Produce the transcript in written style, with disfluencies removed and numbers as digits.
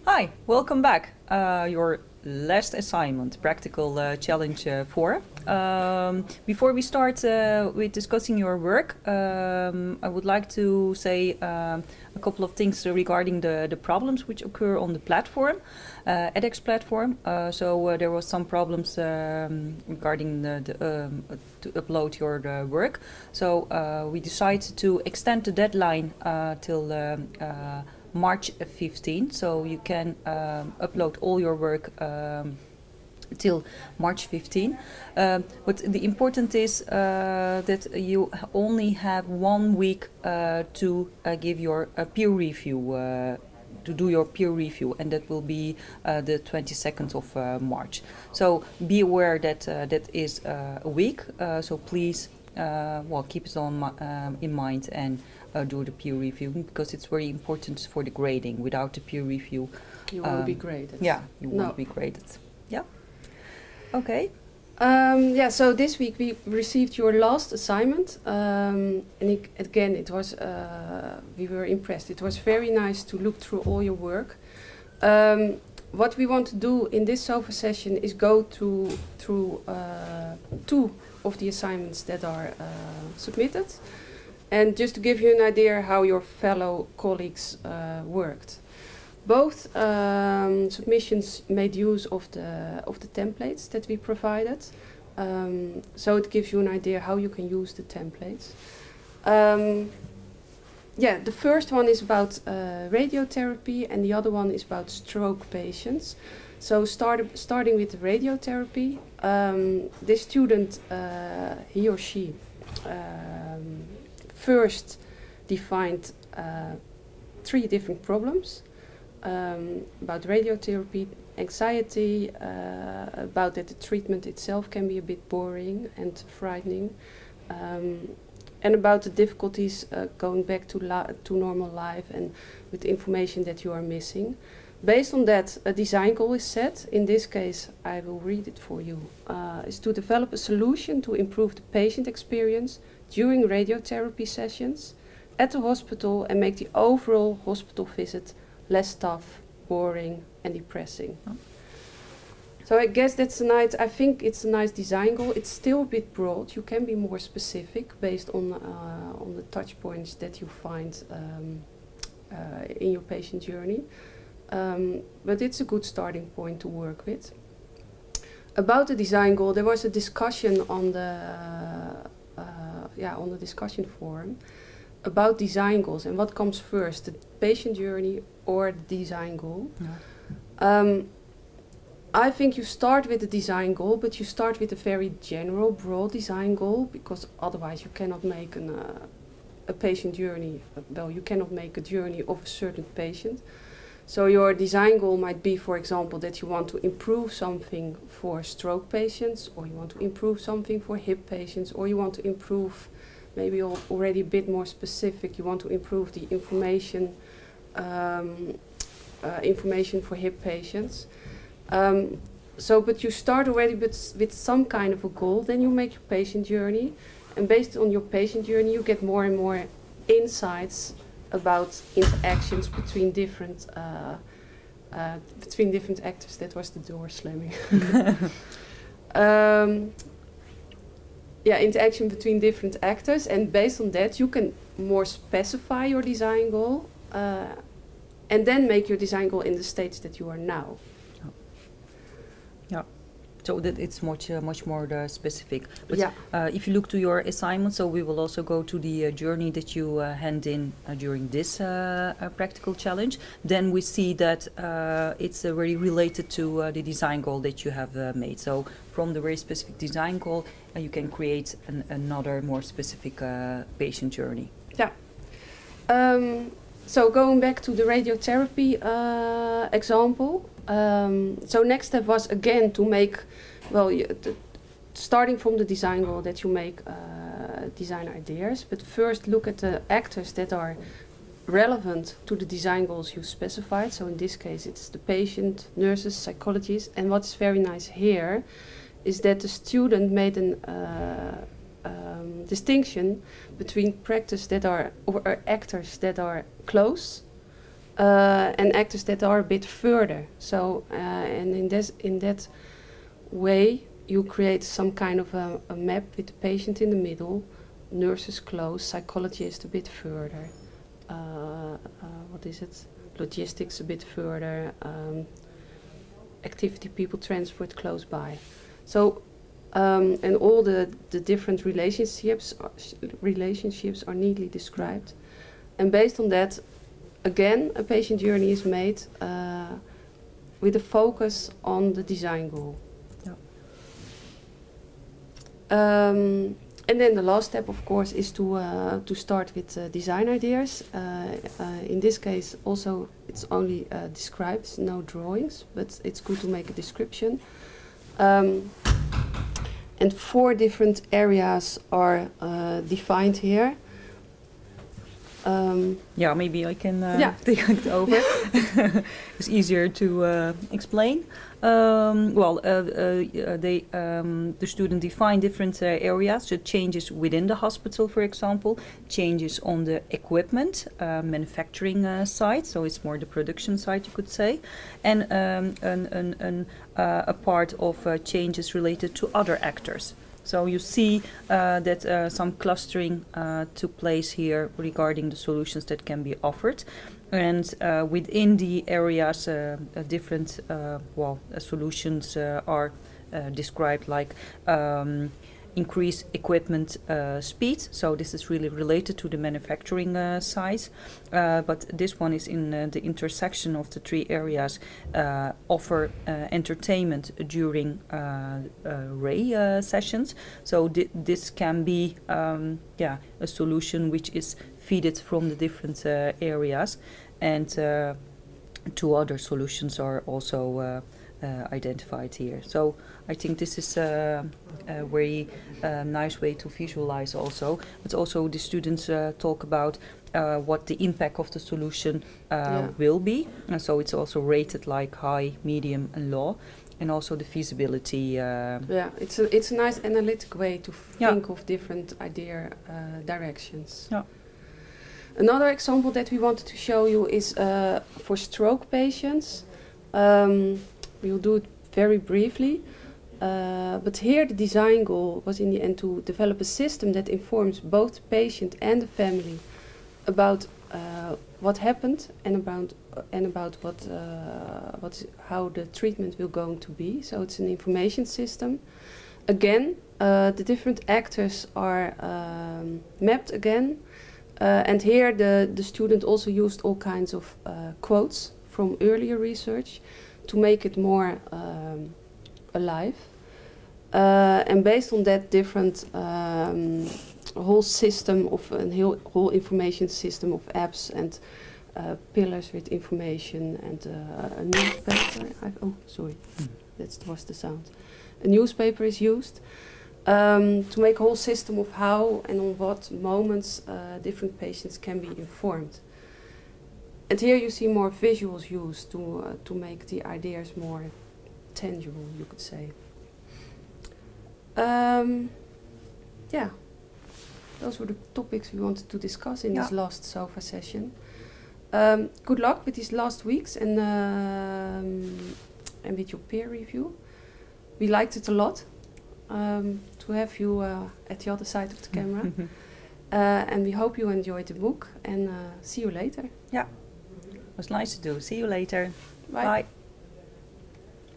Hi, welcome back. Your last assignment, practical challenge 4. Before we start with discussing your work, I would like to say a couple of things regarding the problems which occur on the platform, edX platform. There was some problems regarding to upload your work. So we decided to extend the deadline till March 15, so you can upload all your work till March 15. But the important is that you only have 1 week to give your peer review, to do your peer review, and that will be the 22nd of March. So be aware that that is a week, so please keep it on in mind and do the peer review, because it's very important for the grading. Without the peer review, you won't be graded. Yeah, you won't be graded. Yeah. Okay. So this week we received your last assignment, and it was we were impressed. It was very nice to look through all your work. What we want to do in this SOFA session is go through 2 of the assignments that are submitted. And just to give you an idea how your fellow colleagues worked. Both submissions made use of the templates that we provided. So it gives you an idea how you can use the templates. The first one is about radiotherapy, and the other one is about stroke patients. So starting with radiotherapy, this student, he or she, first defined 3 different problems about radiotherapy, anxiety, about that the treatment itself can be a bit boring and frightening, and about the difficulties going back to normal life and with the information that you are missing. Based on that, a design goal is set. In this case, I will read it for you. Is to develop a solution to improve the patient experience during radiotherapy sessions at the hospital and make the overall hospital visit less tough, boring and depressing. Oh. So I guess I think it's a nice design goal. It's still a bit broad. You can be more specific based on the touch points that you find in your patient journey. But it's a good starting point to work with. About the design goal, there was a discussion on the discussion forum about design goals and what comes first, the patient journey or the design goal. Yeah. I think you start with the design goal, but you start with a very general, broad design goal, because otherwise you cannot make a patient journey. Well, you cannot make a journey of a certain patient. So your design goal might be, for example, that you want to improve something for stroke patients, or you want to improve something for hip patients, or you want to improve, maybe already a bit more specific, you want to improve the information for hip patients. But you start already with some kind of a goal, then you make your patient journey, and based on your patient journey you get more and more insights about interactions between different actors. That was the door slamming. Interaction between different actors, and based on that you can more specify your design goal, and then make your design goal in the stage that you are now. Yeah. So that it's much more specific. But if you look to your assignment, so we will also go to the journey that you hand in during this practical challenge. Then we see that it's very related to the design goal that you have made. So from the very specific design goal, you can create another more specific patient journey. Yeah. So going back to the radiotherapy example. So next step was again to make, starting from the design goal, that you make design ideas, but first look at the actors that are relevant to the design goals you specified. So in this case it's the patient, nurses, psychologists, and what's very nice here is that the student made an distinction between practice that are, or actors that are close and actors that are a bit further. So, and in that way, you create some kind of a map with the patient in the middle, nurses close, psychologist a bit further. What is it? Logistics a bit further. Activity people transport close by. So, and all the different relationships are neatly described. And based on that, again, a patient journey is made with a focus on the design goal. And then the last step, of course, is to start with design ideas. In this case, also, it's only described, no drawings, but it's good to make a description. And 4 different areas are defined here. Yeah, maybe I can take it over. It's easier to explain. The student define different areas, so changes within the hospital, for example, changes on the equipment, manufacturing side, so it's more the production side, you could say, and a part of changes related to other actors. So you see that some clustering took place here regarding the solutions that can be offered. And within the areas, different solutions are described, like increase equipment speed. So this is really related to the manufacturing side. But this one is in the intersection of the 3 areas, offer entertainment during ray sessions. So this can be a solution which is feeded from the different areas, and 2 other solutions are also identified here. So I think this is a very nice way to visualize also. But also the students talk about what the impact of the solution will be. And so it's also rated like high, medium and low. And also the feasibility. It's a nice analytic way to think of different idea directions. Yeah. Another example that we wanted to show you is for stroke patients. We'll do it very briefly. But here the design goal was in the end to develop a system that informs both the patient and the family about what happened and about how the treatment will going to be. So it's an information system. Again, the different actors are mapped again. And here the student also used all kinds of quotes from earlier research to make it more alive. And based on that different whole system of whole information system of apps and pillars with information and a newspaper. That was the sound. A newspaper is used to make a whole system of how and on what moments different patients can be informed. And here you see more visuals used to make the ideas more tangible, you could say. Those were the topics we wanted to discuss in this last SOFA session. Good luck with these last weeks and with your peer review. We liked it a lot to have you at the other side of the camera. And we hope you enjoyed the book, and see you later. Yeah, it was nice to do. See you later. Bye. Bye.